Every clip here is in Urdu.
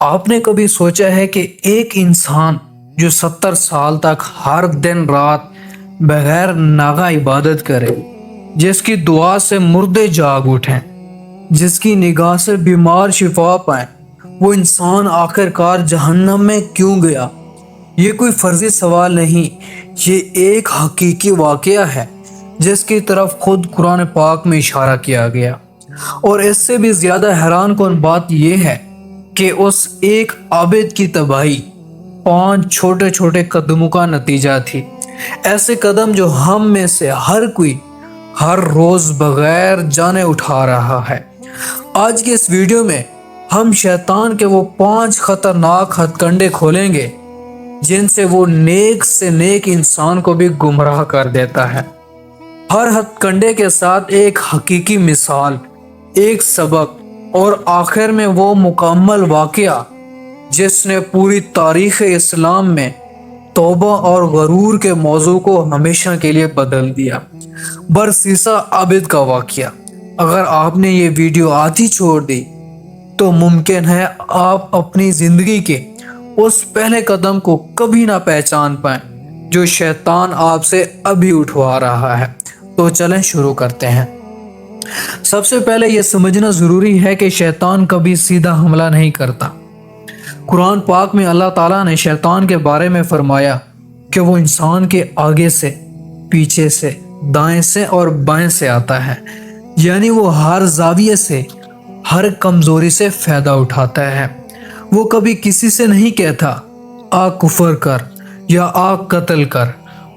آپ نے کبھی سوچا ہے کہ ایک انسان جو 70 سال تک ہر دن رات بغیر ناغہ عبادت کرے، جس کی دعا سے مردے جاگ اٹھیں، جس کی نگاہ سے بیمار شفا پائیں، وہ انسان آخر کار جہنم میں کیوں گیا؟ یہ کوئی فرضی سوال نہیں، یہ ایک حقیقی واقعہ ہے جس کی طرف خود قرآن پاک میں اشارہ کیا گیا۔ اور اس سے بھی زیادہ حیران کن بات یہ ہے کہ اس ایک عابد کی تباہی 5 چھوٹے قدموں کا نتیجہ تھی۔ ایسے قدم جو ہم میں سے ہر کوئی ہر روز بغیر جانے اٹھا رہا ہے۔ آج کی اس ویڈیو میں ہم شیطان کے وہ 5 خطرناک ہتھ کنڈے کھولیں گے جن سے وہ نیک سے نیک انسان کو بھی گمراہ کر دیتا ہے۔ ہر ہتھ کنڈے کے ساتھ ایک حقیقی مثال، ایک سبق اور آخر میں وہ مکمل واقعہ جس نے پوری تاریخ اسلام میں توبہ اور غرور کے موضوع کو ہمیشہ کے لیے بدل دیا۔ برسیسا عابد کا واقعہ۔ اگر آپ نے یہ ویڈیو آدھی چھوڑ دی تو ممکن ہے آپ اپنی زندگی کے اس پہلے قدم کو کبھی نہ پہچان پائیں جو شیطان آپ سے ابھی اٹھوا رہا ہے۔ تو چلیں شروع کرتے ہیں۔ سب سے پہلے یہ سمجھنا ضروری ہے کہ شیطان کبھی سیدھا حملہ نہیں کرتا۔ قرآن پاک میں اللہ تعالیٰ نے شیطان کے بارے میں فرمایا کہ وہ انسان کے آگے سے، پیچھے سے، دائیں سے اور بائیں سے آتا ہے، یعنی وہ ہر زاویے سے، ہر کمزوری سے فائدہ اٹھاتا ہے۔ وہ کبھی کسی سے نہیں کہتا آ کفر کر یا آ قتل کر،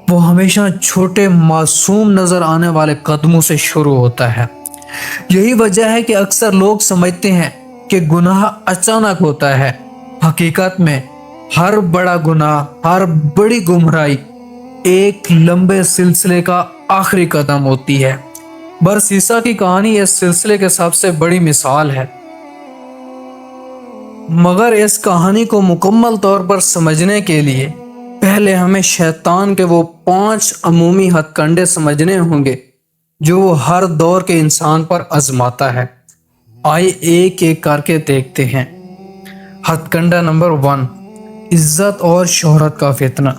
وہ ہمیشہ چھوٹے معصوم نظر آنے والے قدموں سے شروع ہوتا ہے۔ یہی وجہ ہے کہ اکثر لوگ سمجھتے ہیں کہ گناہ اچانک ہوتا ہے۔ حقیقت میں ہر بڑا گناہ، ہر بڑی گمراہی ایک لمبے سلسلے کا آخری قدم ہوتی ہے۔ برسیسا کی کہانی اس سلسلے کے سب سے بڑی مثال ہے۔ مگر اس کہانی کو مکمل طور پر سمجھنے کے لیے پہلے ہمیں شیطان کے وہ 5 عمومی ہتھ کنڈے سمجھنے ہوں گے جو وہ ہر دور کے انسان پر آزماتا ہے۔ آئے ایک ایک کر کے دیکھتے ہیں۔ ہتھ کنڈا نمبر 1، عزت اور شہرت کا فتنہ۔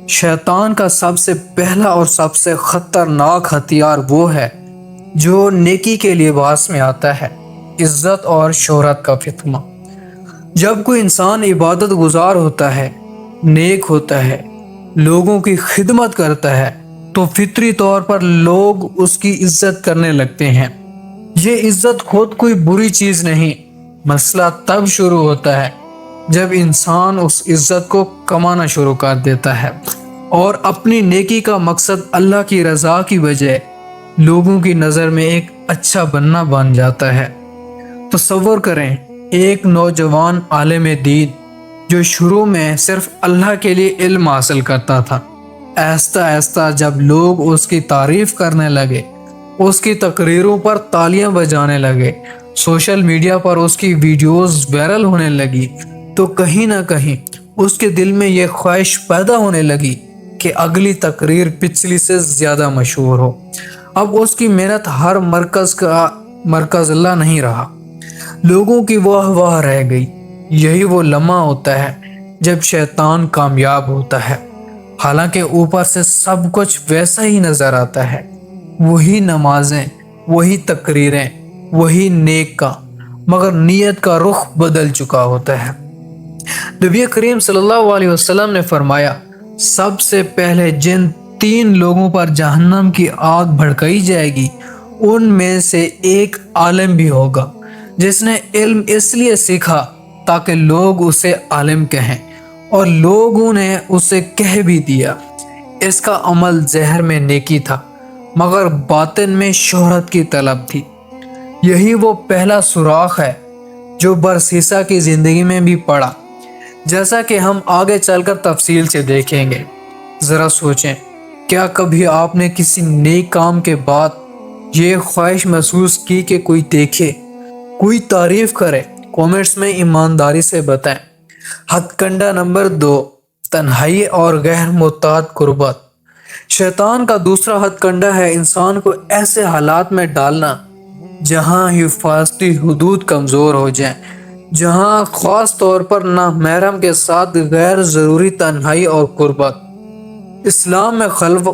شیطان کا سب سے پہلا اور سب سے خطرناک ہتھیار وہ ہے جو نیکی کے لباس میں آتا ہے، عزت اور شہرت کا فتنہ۔ جب کوئی انسان عبادت گزار ہوتا ہے، نیک ہوتا ہے، لوگوں کی خدمت کرتا ہے، تو فطری طور پر لوگ اس کی عزت کرنے لگتے ہیں۔ یہ عزت خود کوئی بری چیز نہیں، مسئلہ تب شروع ہوتا ہے جب انسان اس عزت کو کمانا شروع کر دیتا ہے اور اپنی نیکی کا مقصد اللہ کی رضا کی بجائے لوگوں کی نظر میں ایک اچھا بننا بن جاتا ہے۔ تصور کریں ایک نوجوان عالم دین جو شروع میں صرف اللہ کے لیے علم حاصل کرتا تھا، آہستہ آہستہ جب لوگ اس کی تعریف کرنے لگے، اس کی تقریروں پر تالیاں بجانے لگے، سوشل میڈیا پر اس کی ویڈیوز وائرل ہونے لگی، تو کہیں نہ کہیں اس کے دل میں یہ خواہش پیدا ہونے لگی کہ اگلی تقریر پچھلی سے زیادہ مشہور ہو۔ اب اس کی محنت ہر مرکز کا مرکز اللہ نہیں رہا، لوگوں کی واہ واہ رہ گئی۔ یہی وہ لمحہ ہوتا ہے جب شیطان کامیاب ہوتا ہے، حالانکہ اوپر سے سب کچھ ویسا ہی نظر آتا ہے، وہی نمازیں، وہی تقریریں، وہی نیک کا، مگر نیت کا رخ بدل چکا ہوتا ہے۔ نبی کریم صلی اللہ علیہ وسلم نے فرمایا، سب سے پہلے جن 3 لوگوں پر جہنم کی آگ بھڑکائی جائے گی ان میں سے ایک عالم بھی ہوگا جس نے علم اس لیے سیکھا تاکہ لوگ اسے عالم کہیں، اور لوگوں نے اسے کہہ بھی دیا۔ اس کا عمل ظاہر میں نیکی تھا مگر باطن میں شہرت کی طلب تھی۔ یہی وہ پہلا سوراخ ہے جو برسیسا کی زندگی میں بھی پڑا، جیسا کہ ہم آگے چل کر تفصیل سے دیکھیں گے۔ ذرا سوچیں، کیا کبھی آپ نے کسی نیک کام کے بعد یہ خواہش محسوس کی کہ کوئی دیکھے، کوئی تعریف کرے؟ کومنٹس میں ایمانداری سے بتائیں۔ ہتھ کنڈا نمبر 2، تنہائی اور غیر محتاط قربت۔ شیطان کا دوسرا ہتھ کنڈا ہے انسان کو ایسے حالات میں ڈالنا جہاں حفاظتی حدود کمزور ہو جائیں، جہاں خاص طور پر نامحرم کے ساتھ غیر ضروری تنہائی اور قربت۔ اسلام میں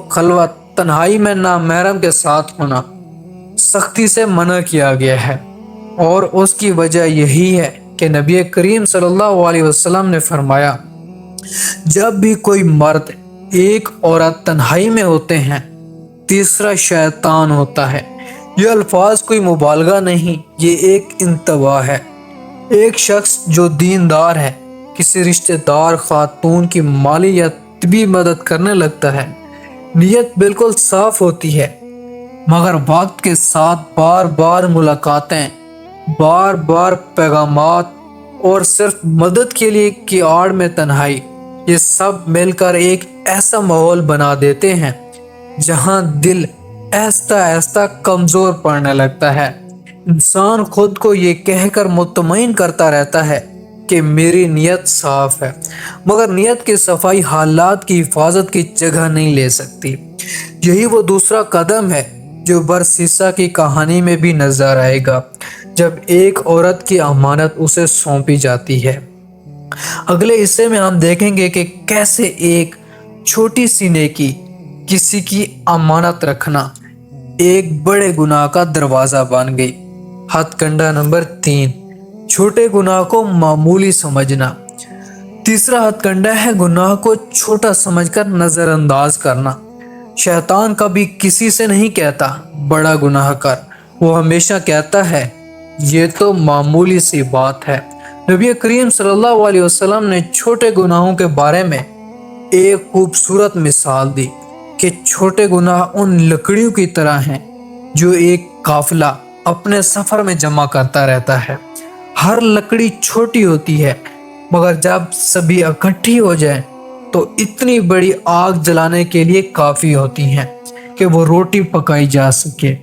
خلوت تنہائی میں نامحرم کے ساتھ ہونا سختی سے منع کیا گیا ہے، اور اس کی وجہ یہی ہے کہ نبی کریم صلی اللہ علیہ وسلم نے فرمایا، جب بھی کوئی مرد ایک عورت تنہائی میں ہوتے ہیں، تیسرا شیطان ہوتا ہے۔ یہ الفاظ کوئی مبالغہ نہیں، یہ ایک انتباہ ہے۔ ایک شخص جو دیندار ہے کسی رشتہ دار خاتون کی مالی یا طبی مدد کرنے لگتا ہے، نیت بالکل صاف ہوتی ہے، مگر وقت کے ساتھ بار بار ملاقاتیں، بار بار پیغامات اور صرف مدد کے لیے کی آڑ میں تنہائی، یہ سب مل کر ایک ایسا ماحول بنا دیتے ہیں جہاں دل آہستہ آہستہ کمزور پڑنے لگتا ہے۔ انسان خود کو یہ کہہ کر مطمئن کرتا رہتا ہے کہ میری نیت صاف ہے، مگر نیت کی صفائی حالات کی حفاظت کی جگہ نہیں لے سکتی۔ یہی وہ دوسرا قدم ہے جو برسیسا کی کہانی میں بھی نظر آئے گا، جب ایک عورت کی امانت اسے سونپی جاتی ہے۔ اگلے حصے میں ہم دیکھیں گے کہ کیسے ایک چھوٹی سی نیکی، کسی کی امانت رکھنا، ایک بڑے گناہ کا دروازہ بن گئی۔ ہتھ کنڈا نمبر 3، چھوٹے گناہ کو معمولی سمجھنا۔ تیسرا ہتھ کنڈا ہے گناہ کو چھوٹا سمجھ کر نظر انداز کرنا۔ شیطان کبھی کسی سے نہیں کہتا بڑا گناہ کر، وہ ہمیشہ کہتا ہے یہ تو معمولی سی بات ہے۔ نبی کریم صلی اللہ علیہ وسلم نے چھوٹے گناہوں کے بارے میں ایک خوبصورت مثال دی کہ چھوٹے گناہ ان لکڑیوں کی طرح ہیں جو ایک قافلہ اپنے سفر میں جمع کرتا رہتا ہے۔ ہر لکڑی چھوٹی ہوتی ہے، مگر جب سبھی اکٹھی ہو جائیں تو اتنی بڑی آگ جلانے کے لیے کافی ہوتی ہیں کہ وہ روٹی پکائی جا سکے۔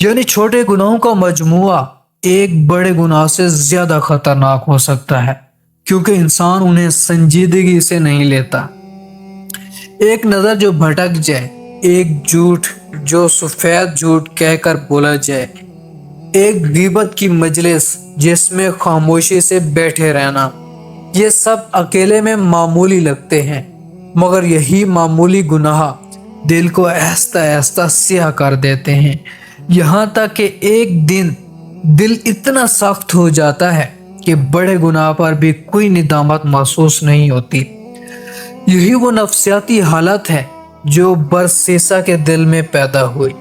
یعنی چھوٹے گناہوں کا مجموعہ ایک بڑے گناہ سے زیادہ خطرناک ہو سکتا ہے، کیونکہ انسان انہیں سنجیدگی سے نہیں لیتا۔ ایک نظر جو بھٹک جائے، ایک جھوٹ جو سفید جھوٹ کہہ کر بولا جائے، ایک غیبت کی مجلس جس میں خاموشی سے بیٹھے رہنا، یہ سب اکیلے میں معمولی لگتے ہیں، مگر یہی معمولی گناہ دل کو آہستہ آہستہ سیاہ کر دیتے ہیں، یہاں تک کہ ایک دن دل اتنا سخت ہو جاتا ہے کہ بڑے گناہ پر بھی کوئی ندامت محسوس نہیں ہوتی۔ یہی وہ نفسیاتی حالت ہے جو برسیسا کے دل میں پیدا ہوئی۔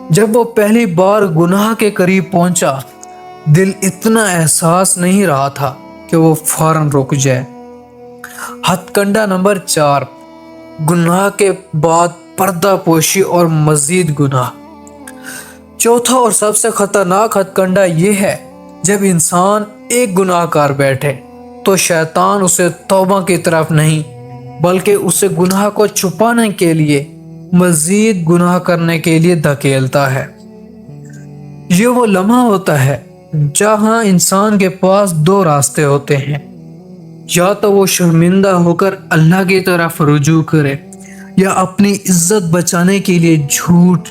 جب وہ پہلی بار گناہ کے قریب پہنچا، دل اتنا احساس نہیں رہا تھا کہ وہ فوراً رک جائے۔ ہتھ کنڈا نمبر 4، گناہ کے بعد پردہ پوشی اور مزید گناہ۔ چوتھا اور سب سے خطرناک ہتھ کنڈا یہ ہے، جب انسان ایک گناہ کر بیٹھے تو شیطان اسے توبہ کی طرف نہیں، بلکہ اسے گناہ کو چھپانے کے لیے مزید گناہ کرنے کے لیے دھکیلتا ہے۔ یہ وہ لمحہ ہوتا ہے جہاں انسان کے پاس دو راستے ہوتے ہیں، یا تو وہ شرمندہ ہو کر اللہ کی طرف رجوع کرے، یا اپنی عزت بچانے کے لیے جھوٹ،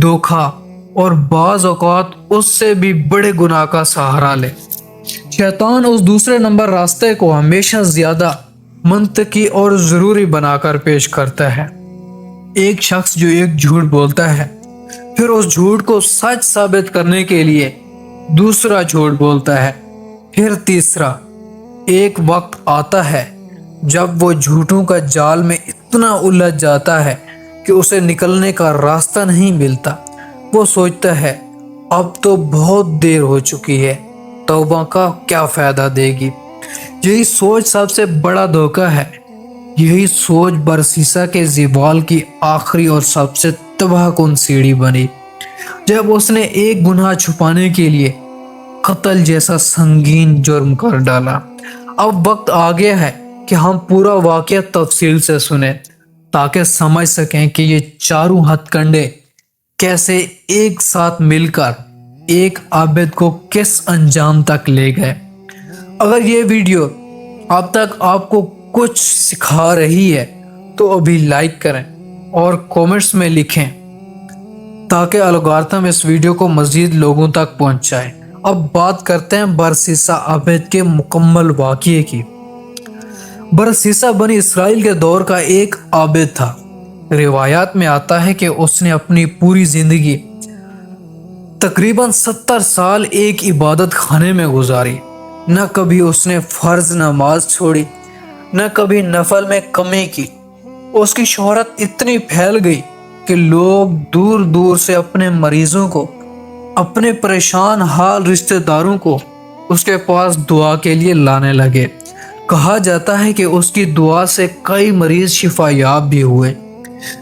دھوکہ اور بعض اوقات اس سے بھی بڑے گناہ کا سہارا لے۔ شیطان اس دوسرے نمبر راستے کو ہمیشہ زیادہ منطقی اور ضروری بنا کر پیش کرتا ہے۔ ایک شخص جو ایک جھوٹ بولتا ہے، پھر اس جھوٹ کو سچ ثابت کرنے کے لیے دوسرا جھوٹ بولتا ہے، پھر تیسرا۔ ایک وقت آتا ہے جب وہ جھوٹوں کا جال میں اتنا الجھ جاتا ہے کہ اسے نکلنے کا راستہ نہیں ملتا۔ وہ سوچتا ہے اب تو بہت دیر ہو چکی ہے، توبہ کا کیا فائدہ دے گی۔ یہی سوچ سب سے بڑا دھوکہ ہے۔ یہی سوچ برسیسا کے زوال کی آخری اور سب سے تباہ کن سیڑھی بنی، جب اس نے ایک گناہ چھپانے کے لیے قتل جیسا سنگین جرم کر ڈالا۔ اب وقت آ گیا ہے کہ ہم پورا واقعہ تفصیل سے سنیں، تاکہ سمجھ سکیں کہ یہ چاروں ہتھ کنڈے کیسے ایک ساتھ مل کر ایک عابد کو کس انجام تک لے گئے۔ اگر یہ ویڈیو اب تک آپ کو کچھ سکھا رہی ہے تو ابھی لائک کریں اور کومنٹس میں لکھیں، تاکہ الگورتھم اس ویڈیو کو مزید لوگوں تک پہنچائے۔ اب بات کرتے ہیں برسیسا عابد کے مکمل واقعے کی۔ برسیسا بنی اسرائیل کے دور کا ایک عابد تھا۔ روایات میں آتا ہے کہ اس نے اپنی پوری زندگی تقریباً 70 سال ایک عبادت خانے میں گزاری۔ نہ کبھی اس نے فرض نماز چھوڑی، نہ کبھی نفل میں کمی کی۔ اس کی شہرت اتنی پھیل گئی کہ لوگ دور دور سے اپنے مریضوں کو، اپنے پریشان حال رشتہ داروں کو اس کے پاس دعا کے لیے لانے لگے۔ کہا جاتا ہے کہ اس کی دعا سے کئی مریض شفا یاب بھی ہوئے۔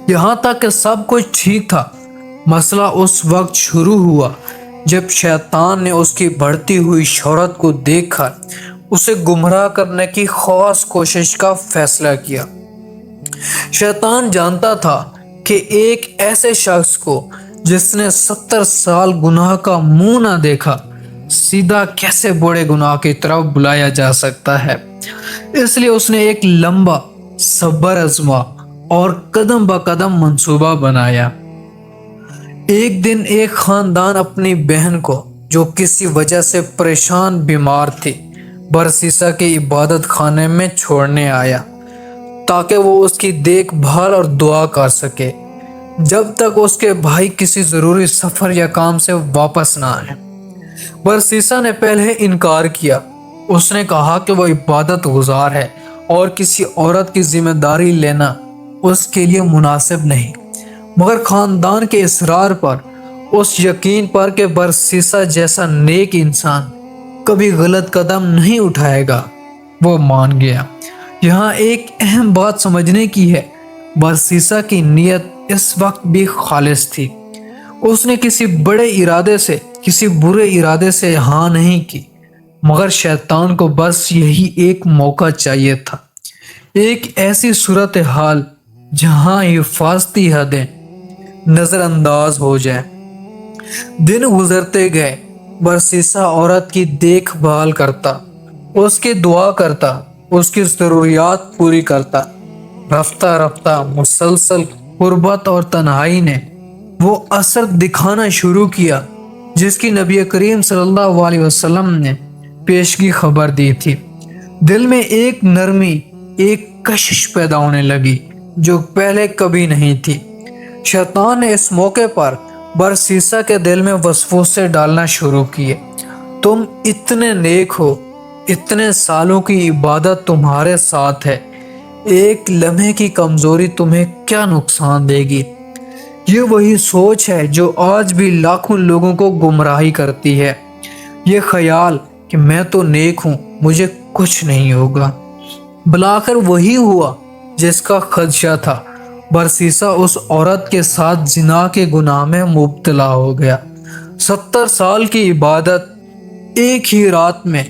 یہاں تک کہ سب کچھ ٹھیک تھا۔ مسئلہ اس وقت شروع ہوا جب شیطان نے اس کی بڑھتی ہوئی شہرت کو دیکھ کر اسے گمراہ کرنے کی خاص کوشش کا فیصلہ کیا۔ شیطان جانتا تھا کہ ایک ایسے شخص کو جس نے 70 سال گناہ کا منہ نہ دیکھا، سیدھا کیسے بڑے گناہ کی طرف بلایا جا سکتا ہے۔ اس لیے اس نے ایک لمبا صبر آزما اور قدم با قدم منصوبہ بنایا۔ ایک دن ایک خاندان اپنی بہن کو، جو کسی وجہ سے پریشان بیمار تھی، برسیسا کے عبادت خانے میں چھوڑنے آیا تاکہ وہ اس کی دیکھ بھال اور دعا کر سکے جب تک اس کے بھائی کسی ضروری سفر یا کام سے واپس نہ آئے۔ برسیسا نے پہلے انکار کیا۔ اس نے کہا کہ وہ عبادت گزار ہے اور کسی عورت کی ذمہ داری لینا اس کے لیے مناسب نہیں، مگر خاندان کے اصرار پر، اس یقین پر کہ برسیسا جیسا نیک انسان کبھی غلط قدم نہیں اٹھائے گا، وہ مان گیا۔ یہاں ایک اہم بات سمجھنے کی ہے، برسیسا کی نیت اس وقت بھی خالص تھی۔ اس نے کسی بڑے ارادے سے، کسی برے ارادے سے ہاں نہیں کی، مگر شیطان کو بس یہی ایک موقع چاہیے تھا، ایک ایسی صورتحال جہاں حفاظتی حدیں نظر انداز ہو جائیں۔ دن گزرتے گئے، برسیسا عورت کی دیکھ بھال کرتا، اس کی دعا کرتا، اس کی ضروریات پوری کرتا۔ رفتہ رفتہ مسلسل غربت اور تنہائی نے وہ اثر دکھانا شروع کیا جس کی نبی کریم صلی اللہ علیہ وسلم نے پیشگی خبر دی تھی۔ دل میں ایک نرمی، ایک کشش پیدا ہونے لگی جو پہلے کبھی نہیں تھی۔ شیطان نے اس موقع پر برسیسا کے دل میں وسوسے ڈالنا شروع کیے۔ تم اتنے نیک ہو، اتنے سالوں کی عبادت تمہارے ساتھ ہے، ایک لمحے کی کمزوری تمہیں کیا نقصان دے گی؟ یہ وہی سوچ ہے جو آج بھی لاکھوں لوگوں کو گمراہی کرتی ہے، یہ خیال کہ میں تو نیک ہوں، مجھے کچھ نہیں ہوگا۔ بلاخر وہی ہوا جس کا خدشہ تھا۔ برسیسا اس عورت کے ساتھ زنا کے گناہ میں مبتلا ہو گیا۔ 70 سال کی عبادت ایک ہی رات میں،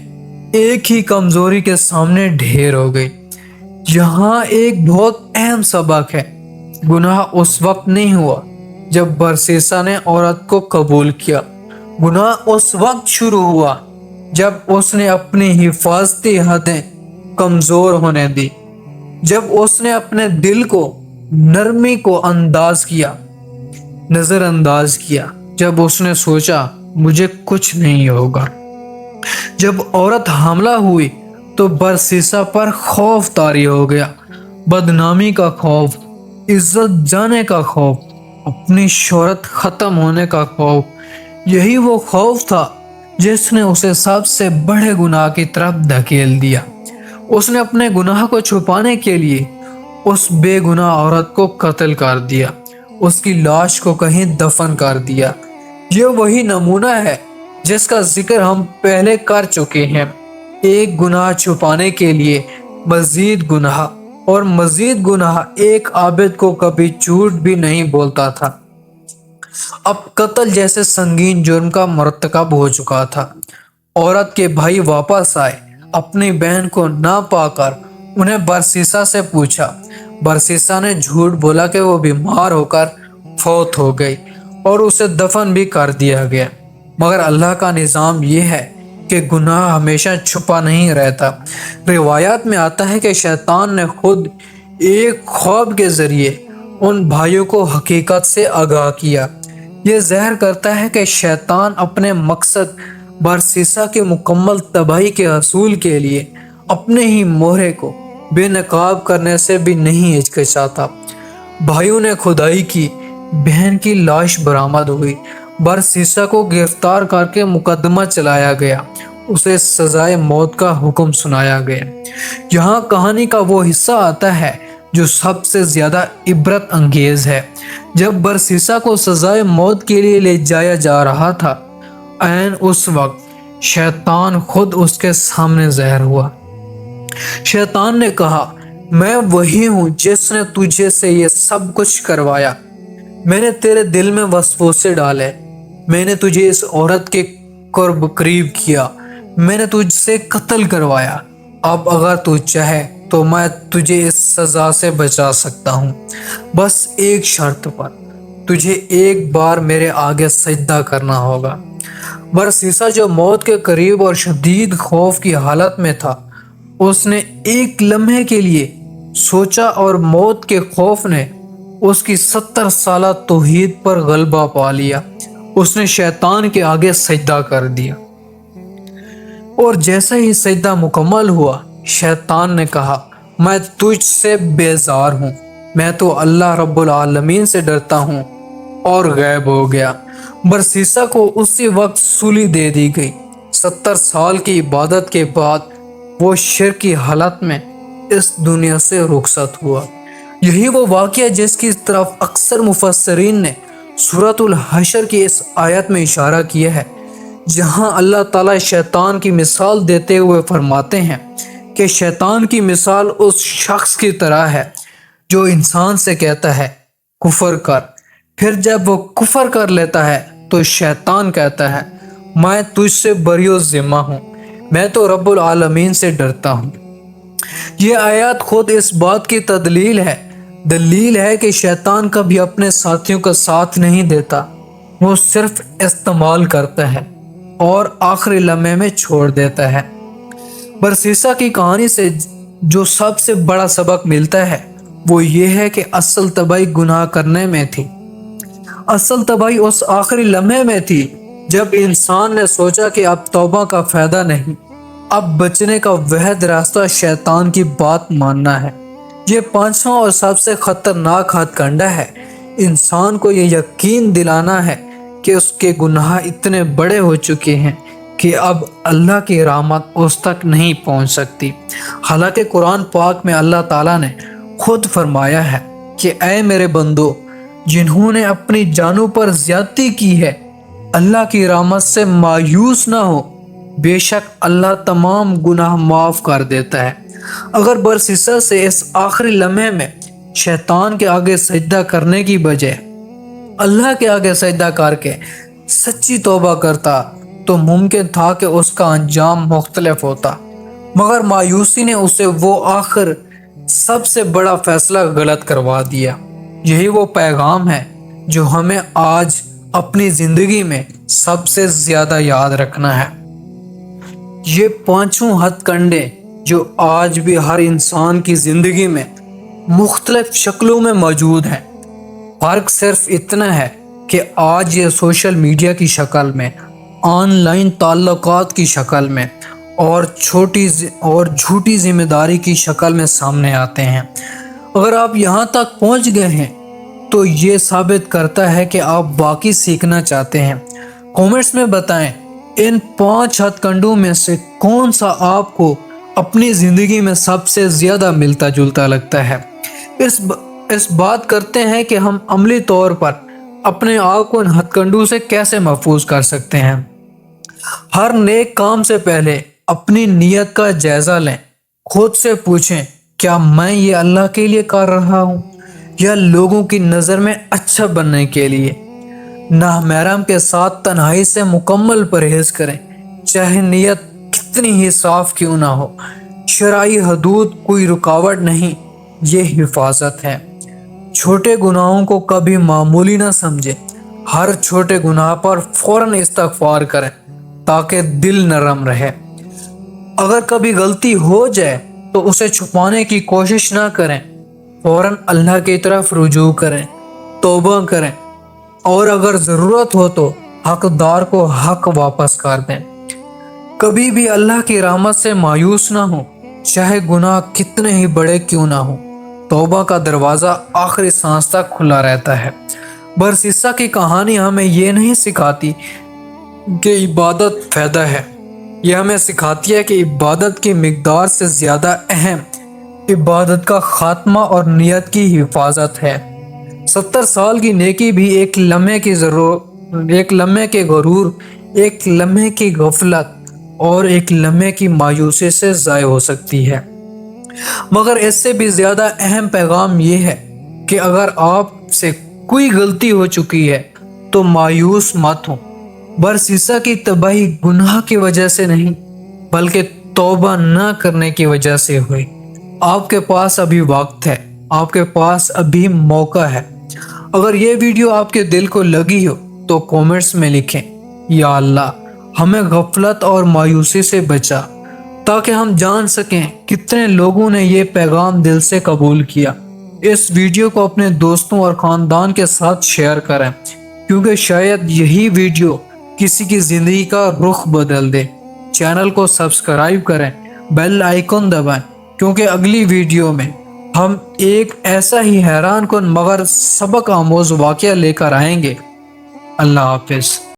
ایک ہی کمزوری کے سامنے ڈھیر ہو گئی۔ یہاں ایک بہت اہم سبق ہے، گناہ اس وقت نہیں ہوا جب برسیسا نے عورت کو قبول کیا، گناہ اس وقت شروع ہوا جب اس نے اپنی حفاظتی حدیں کمزور ہونے دی، جب اس نے اپنے دل کو، نرمی کو نظر انداز کیا، جب اس نے سوچا مجھے کچھ نہیں ہوگا۔ جب عورت حاملہ ہوئی تو برسیسا پر خوف طاری ہو گیا، بدنامی کا خوف، عزت جانے کا خوف، اپنی شہرت ختم ہونے کا خوف۔ یہی وہ خوف تھا جس نے اسے سب سے بڑے گناہ کی طرف دھکیل دیا۔ اس نے اپنے گناہ کو چھپانے کے لیے اس بے گناہ عورت کو قتل کر دیا، اس کی لاش کو کہیں دفن کر دیا۔ یہ وہی نمونہ ہے جس کا ذکر ہم پہلے کر چکے ہیں۔ ایک گناہ چھپانے کے لیے مزید گناہ اور مزید گناہ۔ ایک عابد کو کبھی جھوٹ بھی نہیں بولتا تھا، اب قتل جیسے سنگین جرم کا مرتکب ہو چکا تھا۔ عورت کے بھائی واپس آئے، اپنی بہن کو نہ پا کر انہیں برسیسا سے پوچھا۔ برسیسا نے جھوٹ بولا کہ وہ بیمار ہو کر فوت ہو گئی اور اسے دفن بھی کر دیا گیا، مگر اللہ کا نظام یہ ہے کہ گناہ ہمیشہ چھپا نہیں رہتا۔ روایات میں آتا ہے کہ شیطان نے خود ایک خواب کے ذریعے ان بھائیوں کو حقیقت سے آگاہ کیا۔ یہ ظاہر کرتا ہے کہ شیطان اپنے مقصد برسیسا کے مکمل تباہی کے حصول کے لیے اپنے ہی مہرے کو بے نقاب کرنے سے بھی نہیں ہچکچاتا۔ بھائیوں نے کھدائی کی، بہن کی لاش برآمد ہوئی، برسیسا کو گرفتار کر کے مقدمہ چلایا گیا، اسے سزائے موت کا حکم سنایا گیا۔ یہاں کہانی کا وہ حصہ آتا ہے جو سب سے زیادہ عبرت انگیز ہے۔ جب برسیسا کو سزائے موت کے لیے لے جایا جا رہا تھا، عین اس وقت شیطان خود اس کے سامنے ظاہر ہوا۔ شیطان نے کہا، میں وہی ہوں جس نے تجھے سے یہ سب کچھ کروایا۔ میں نے تیرے دل میں وسوسے ڈالے، میں نے تجھے اس عورت کے قریب کیا، میں نے تجھ سے قتل کروایا۔ اب اگر تو چاہے تو میں تجھے اس سزا سے بچا سکتا ہوں، بس ایک شرط پر، تجھے ایک بار میرے آگے سجدہ کرنا ہوگا۔ برسیسا جو موت کے قریب اور شدید خوف کی حالت میں تھا، اس نے ایک لمحے کے لیے سوچا اور موت کے خوف نے اس کی 70 سالہ توحید پر غلبہ پا لیا۔ اس نے شیطان کے آگے سجدہ کر دیا، اور جیسا ہی سجدہ مکمل ہوا، شیطان نے کہا، میں تجھ سے بیزار ہوں، میں تو اللہ رب العالمین سے ڈرتا ہوں، اور غائب ہو گیا۔ برسیسا کو اسی وقت سولی دے دی گئی۔ 70 سال کی عبادت کے بعد وہ شرک کی حالت میں اس دنیا سے رخصت ہوا۔ یہی وہ واقعہ جس کی طرف اکثر مفسرین نے سورۃ الحشر کی اس آیت میں اشارہ کیا ہے، جہاں اللہ تعالیٰ شیطان کی مثال دیتے ہوئے فرماتے ہیں کہ شیطان کی مثال اس شخص کی طرح ہے جو انسان سے کہتا ہے کفر کر، پھر جب وہ کفر کر لیتا ہے تو شیطان کہتا ہے میں تجھ سے بری و ذمہ ہوں، میں تو رب العالمین سے ڈرتا ہوں۔ یہ آیات خود اس بات کی دلیل ہے کہ شیطان کبھی اپنے ساتھیوں کا ساتھ نہیں دیتا، وہ صرف استعمال کرتا ہے اور آخری لمحے میں چھوڑ دیتا ہے۔ برسیسا کی کہانی سے جو سب سے بڑا سبق ملتا ہے وہ یہ ہے کہ اصل تباہی گناہ کرنے میں تھی۔ اصل تباہی اس آخری لمحے میں تھی جب انسان نے سوچا کہ اب توبہ کا فائدہ نہیں، اب بچنے کا واحد راستہ شیطان کی بات ماننا ہے۔ یہ پانچواں اور سب سے خطرناک ہتھ کنڈا ہے، انسان کو یہ یقین دلانا ہے کہ اس کے گناہ اتنے بڑے ہو چکے ہیں کہ اب اللہ کی رحمت اس تک نہیں پہنچ سکتی۔ حالانکہ قرآن پاک میں اللہ تعالیٰ نے خود فرمایا ہے کہ اے میرے بندو، جنہوں نے اپنی جانوں پر زیادتی کی ہے، اللہ کی رحمت سے مایوس نہ ہو، بے شک اللہ تمام گناہ معاف کر دیتا ہے۔ اگر برسیسا سے اس آخری لمحے میں شیطان کے آگے سجدہ کرنے کی بجائے اللہ کے آگے سجدہ کر کے سچی توبہ کرتا تو ممکن تھا کہ اس کا انجام مختلف ہوتا، مگر مایوسی نے اسے وہ آخر سب سے بڑا فیصلہ غلط کروا دیا۔ یہی وہ پیغام ہے جو ہمیں آج اپنی زندگی میں سب سے زیادہ یاد رکھنا ہے۔ یہ پانچوں ہتھ کنڈے جو آج بھی ہر انسان کی زندگی میں مختلف شکلوں میں موجود ہیں، فرق صرف اتنا ہے کہ آج یہ سوشل میڈیا کی شکل میں، آن لائن تعلقات کی شکل میں اور جھوٹی ذمہ داری کی شکل میں سامنے آتے ہیں۔ اگر آپ یہاں تک پہنچ گئے ہیں تو یہ ثابت کرتا ہے کہ آپ واقعی سیکھنا چاہتے ہیں۔ کامنٹس میں بتائیں ان 5 ہتھ کنڈوں میں سے کون سا آپ کو اپنی زندگی میں سب سے زیادہ ملتا جلتا لگتا ہے۔ اس بات کرتے ہیں کہ ہم عملی طور پر اپنے آپ کو ان ہتھ کنڈوں سے کیسے محفوظ کر سکتے ہیں۔ ہر نیک کام سے پہلے اپنی نیت کا جائزہ لیں، خود سے پوچھیں کیا میں یہ اللہ کے لیے کر رہا ہوں یا لوگوں کی نظر میں اچھا بننے کے لیے۔ نامحرم کے ساتھ تنہائی سے مکمل پرہیز کریں، چاہے نیت کتنی ہی صاف کیوں نہ ہو۔ شرعی حدود کوئی رکاوٹ نہیں، یہ حفاظت ہے۔ چھوٹے گناہوں کو کبھی معمولی نہ سمجھیں، ہر چھوٹے گناہ پر فوراً استغفار کریں تاکہ دل نرم رہے۔ اگر کبھی غلطی ہو جائے تو اسے چھپانے کی کوشش نہ کریں، فوراً اللہ کی طرف رجوع کریں، توبہ کریں، اور اگر ضرورت ہو تو حقدار کو حق واپس کر دیں۔ کبھی بھی اللہ کی رحمت سے مایوس نہ ہو، چاہے گناہ کتنے ہی بڑے کیوں نہ ہو۔ توبہ کا دروازہ آخری سانس تک کھلا رہتا ہے۔ برسیسا کی کہانی ہمیں یہ نہیں سکھاتی کہ عبادت فائدہ ہے، یہ ہمیں سکھاتی ہے کہ عبادت کی مقدار سے زیادہ اہم عبادت کا خاتمہ اور نیت کی حفاظت ہے۔ 70 سال کی نیکی بھی ایک لمحے کے غرور، ایک لمحے کی غفلت اور ایک لمحے کی مایوسی سے ضائع ہو سکتی ہے۔ مگر اس سے بھی زیادہ اہم پیغام یہ ہے کہ اگر آپ سے کوئی غلطی ہو چکی ہے تو مایوس مت ہو۔ برسیسا کی تباہی گناہ کی وجہ سے نہیں بلکہ توبہ نہ کرنے کی وجہ سے ہوئی۔ آپ کے پاس ابھی وقت ہے، آپ کے پاس ابھی موقع ہے۔ اگر یہ ویڈیو آپ کے دل کو لگی ہو تو کومنٹس میں لکھیں، یا اللہ ہمیں غفلت اور مایوسی سے بچا، تاکہ ہم جان سکیں کتنے لوگوں نے یہ پیغام دل سے قبول کیا۔ اس ویڈیو کو اپنے دوستوں اور خاندان کے ساتھ شیئر کریں، کیونکہ شاید یہی ویڈیو کسی کی زندگی کا رخ بدل دے۔ چینل کو سبسکرائب کریں، بیل آئیکن دبائیں، کیونکہ اگلی ویڈیو میں ہم ایک ایسا ہی حیران کن مگر سبق آموز واقعہ لے کر آئیں گے۔ اللہ حافظ۔